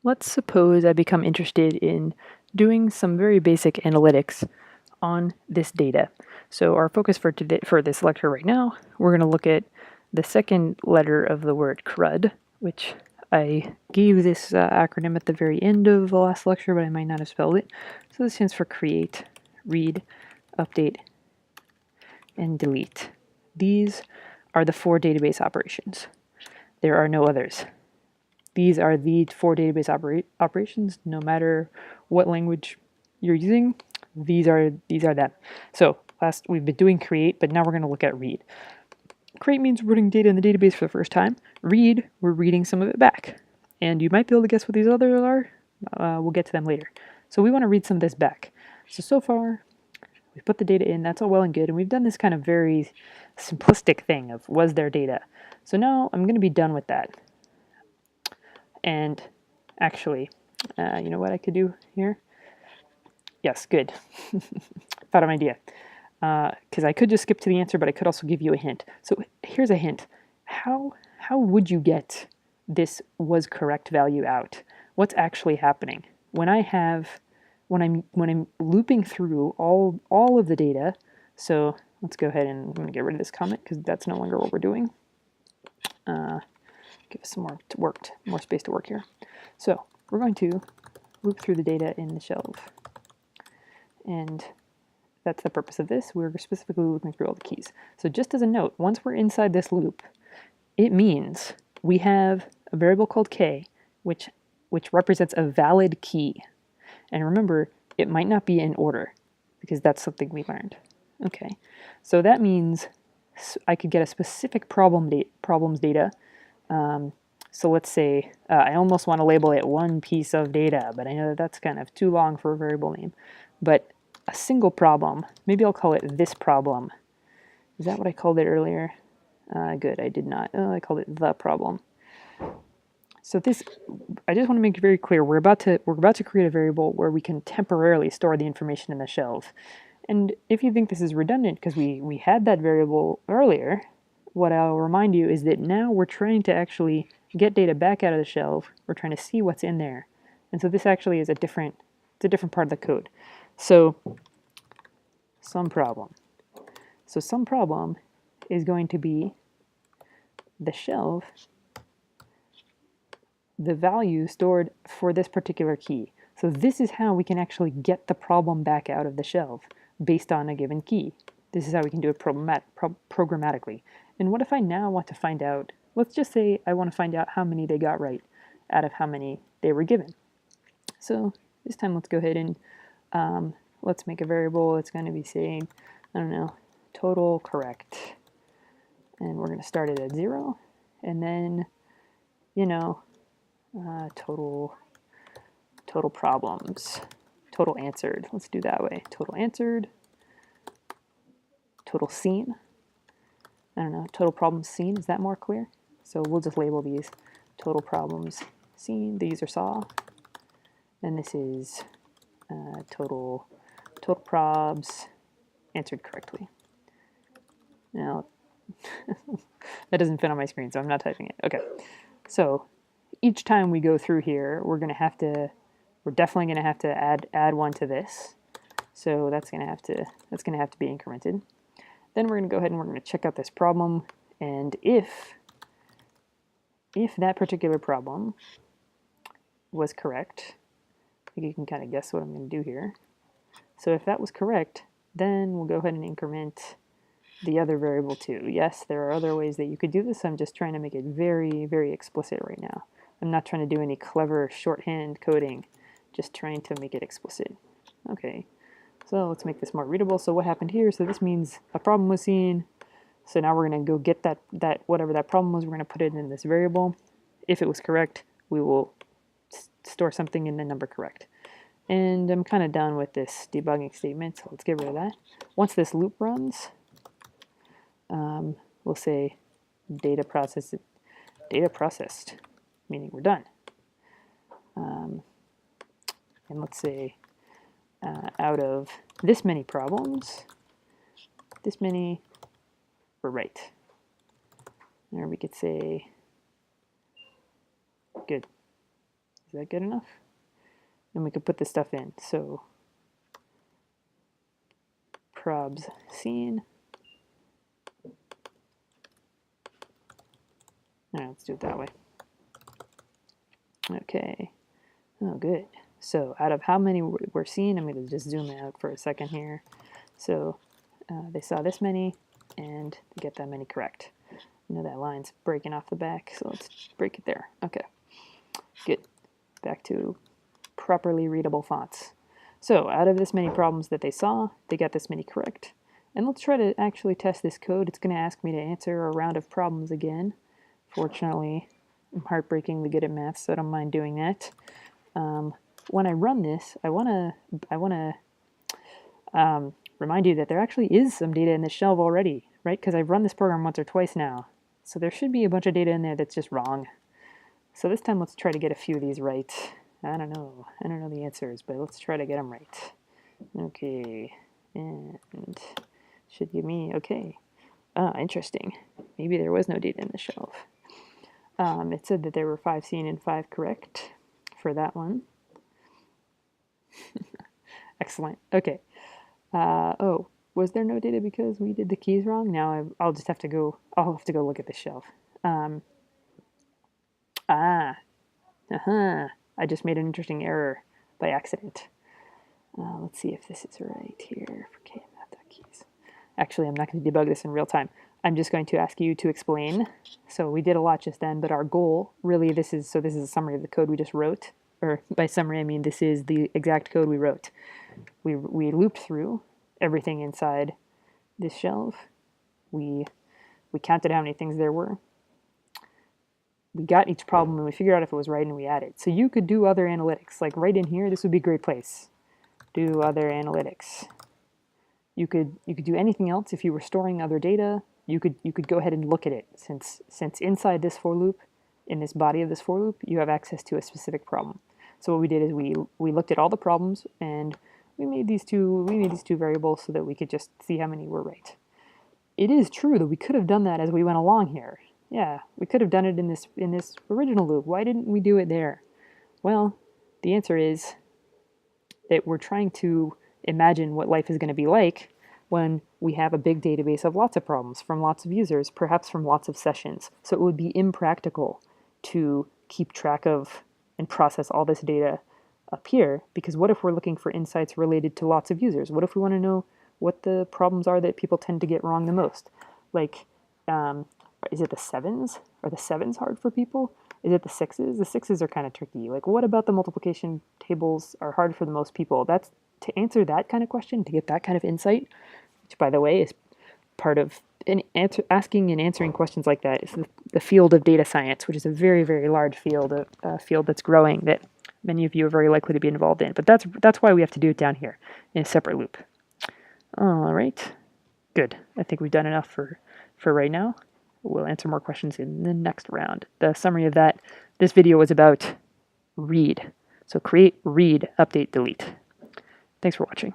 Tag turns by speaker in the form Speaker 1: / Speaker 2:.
Speaker 1: Let's suppose I become interested in doing some very basic analytics on this data. So our focus for today, for this lecture right now, we're going to look at the second letter of the word CRUD, which I gave this acronym at the very end of the last lecture, but I might not have spelled it. So this stands for create, read, update, and delete. These are the 4 database operations. There are no others. These are the 4 database operations, no matter what language you're using. These are them. So last we've been doing create, but now we're going to look at read. Create means we're putting data in the database for the first time. Read, we're reading some of it back. And you might be able to guess what these others are. We'll get to them later. So we want to read some of this back. So far, we've put the data in, that's all well and good, and we've done this kind of very simplistic thing of was there data. So now I'm going to be done with that. And actually, you know what I could do here? Yes, good. Thought of an idea. Because I could just skip to the answer, but I could also give you a hint. So here's a hint. How would you get this was correct value out? What's actually happening? When I'm looping through all of the data, so let's go ahead and I'm going to get rid of this comment because that's no longer what we're doing. Give us some more space to work here. So we're going to loop through the data in the shelve. And that's the purpose of this. We're specifically looping through all the keys. So just as a note, once we're inside this loop, it means we have a variable called k, which represents a valid key. And remember, it might not be in order, because that's something we learned. Okay, so that means I could get a specific problems data. So let's say I almost want to label it one piece of data, but I know that that's kind of too long for a variable name. But a single problem, maybe I'll call it this problem. Is that what I called it earlier? Good, I did not. Oh, I called it the problem. So this, I just want to make it very clear, we're about to create a variable where we can temporarily store the information in the shelve. And if you think this is redundant because we had that variable earlier, what I'll remind you is that now we're trying to actually get data back out of the shelve. We're trying to see what's in there. And so this actually is a different part of the code. So some problem. So some problem is going to be the shelve, the value stored for this particular key. So this is how we can actually get the problem back out of the shelve based on a given key. This is how we can do it programmatically. And what if I now want to find out, let's just say I want to find out how many they got right out of how many they were given. So this time let's go ahead and let's make a variable. It's going to be saying, I don't know, total correct. And we're going to start it at 0. And then, you know, total problems, total answered. Let's do that way. Total answered, total seen. I don't know, total problems seen. Is that more clear? So we'll just label these total problems seen. These are saw. And this is total probs answered correctly. Now, that doesn't fit on my screen, so I'm not typing it. Okay, so each time we go through here, we're definitely gonna have to add one to this. So that's gonna have to be incremented. Then we're gonna go ahead and we're gonna check out this problem, and if that particular problem was correct, I think you can kind of guess what I'm gonna do here. So if that was correct, then we'll go ahead and increment the other variable too. Yes, there are other ways that you could do this. I'm just trying to make it very, very explicit right now. I'm not trying to do any clever shorthand coding, just trying to make it explicit. Okay, so let's make this more readable. So what happened here? So this means a problem was seen. So now we're going to go get that whatever that problem was, we're going to put it in this variable. If it was correct, we will store something in the number correct. And I'm kind of done with this debugging statement, so let's get rid of that. Once this loop runs, we'll say data processed, meaning we're done. And let's say out of this many problems, this many were right. Or we could say, good. Is that good enough? And we could put this stuff in. So probs seen. All right, let's do it that way. Okay. Oh, good. So out of how many we're seeing, I'm going to just zoom out for a second here. So they saw this many, and they get that many correct. You know that line's breaking off the back, so let's break it there. Okay, good. Back to properly readable fonts. So out of this many problems that they saw, they got this many correct. And let's try to actually test this code. It's going to ask me to answer a round of problems again. Fortunately, I'm heartbreakingly good at math, so I don't mind doing that. When I run this, I want to remind you that there actually is some data in the shelve already, right? Because I've run this program once or twice now. So there should be a bunch of data in there that's just wrong. So this time let's try to get a few of these right. I don't know the answers, but let's try to get them right. Okay, and should give me, okay. Interesting. Maybe there was no data in the shelve. It said that there were 5 seen and 5 correct for that one. Excellent. Okay. Oh, was there no data because we did the keys wrong? Now I'll just have to go. I'll have to go look at the shelf. I just made an interesting error by accident. Let's see if this is right here for kmath.keys. Actually, I'm not going to debug this in real time. I'm just going to ask you to explain. So we did a lot just then, but our goal really this is a summary of the code we just wrote. Or by summary, I mean this is the exact code we wrote. We looped through everything inside this shelve. We counted how many things there were. We got each problem and we figured out if it was right and we added. So you could do other analytics. Like right in here, this would be a great place. Do other analytics. You could do anything else if you were storing other data. You could go ahead and look at it since inside this for loop, in this body of this for loop, you have access to a specific problem. So what we did is we looked at all the problems and we made these two variables so that we could just see how many were right. It is true that we could have done that as we went along here. Yeah, we could have done it in this original loop. Why didn't we do it there? Well, the answer is that we're trying to imagine what life is going to be like when we have a big database of lots of problems from lots of users, perhaps from lots of sessions. So it would be impractical to keep track of and process all this data up here, because what if we're looking for insights related to lots of users? What if we want to know what the problems are that people tend to get wrong the most? Like, is it the 7s? Are the 7s hard for people? Is it the 6s? The 6s are kind of tricky. Like, what about the multiplication tables are hard for the most people? That's to answer that kind of question, to get that kind of insight, which, by the way, is part of asking and answering questions like that is the field of data science, which is a very, very large field, a field that's growing that many of you are very likely to be involved in. But that's why we have to do it down here in a separate loop. All right, good. I think we've done enough for right now. We'll answer more questions in the next round. The summary of that, this video was about read. So create, read, update, delete. Thanks for watching.